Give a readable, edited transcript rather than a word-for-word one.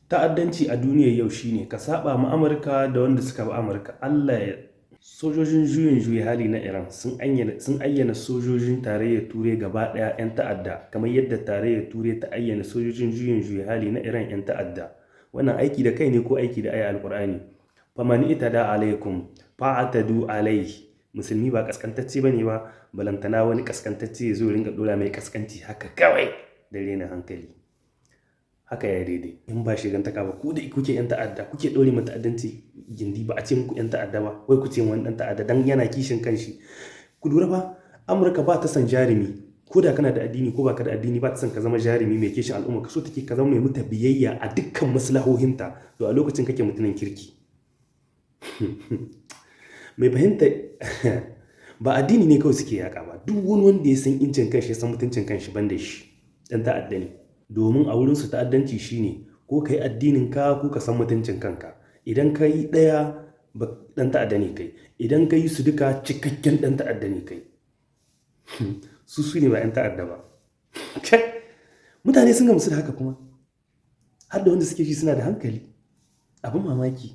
ta'addanci a duniyar yau shine ka saba ma Amurka da wanda suka bi Amurka. Allah ya sojojin juyin juya hali na Iran sun ayyana sojojin tarayyar Turai gaba ɗaya 'yan ta'adda kamar yadda tarayyar Turai ta ayyana sojojin juyin juya hali na Iran 'yan ta'adda. Wannan aiki da kai ne ko aiki da aya alkur'ani? Famani ita da alaikum fa'atadu alaihi. Musulmi ba kaskantacce bane ba, balantana wani kaskantacce ya zo ringa dora mai kaskanci haka kawai da rena hankali. Haka ya daidai in ba shigantaka ba, ku da kuke 'yan ta'adda kuke ɗore mu ta'addanci gindi, ba a ce muku 'yan ta'adda ba, wai ku ce wani ɗan ta'adda dan yana kishin kanshi. Ku lura ba, Amurka ba ta son jarumi, ko da kana da addini ko baka da addini ba ta son ka zama jarumi mai kishin al'umma, ka so take ka zama mai muta biyayya a dukkan maslahohinta, to a lokacin kake mutumin kirki. Mai fahimta ba addini ne kawai suke yaƙa ba, duk wani wanda ya san incin kanshi ya san mutuncin kanshi ban da shi ɗan ta'adda ne. Domin a wurinsu ta'addanci shine ko ka yi addinin ka ko ka san mutuncin kanka. Idan ka yi ɗaya ɗan ta'adda ne kai, idan ka yi su duka cikakken ɗan ta'adda ne kai. Su ne ba 'yan ta'adda ba. Mutane sun gamsu da haka kuma har da wanda suke shi suna da hankali, abin mamaki.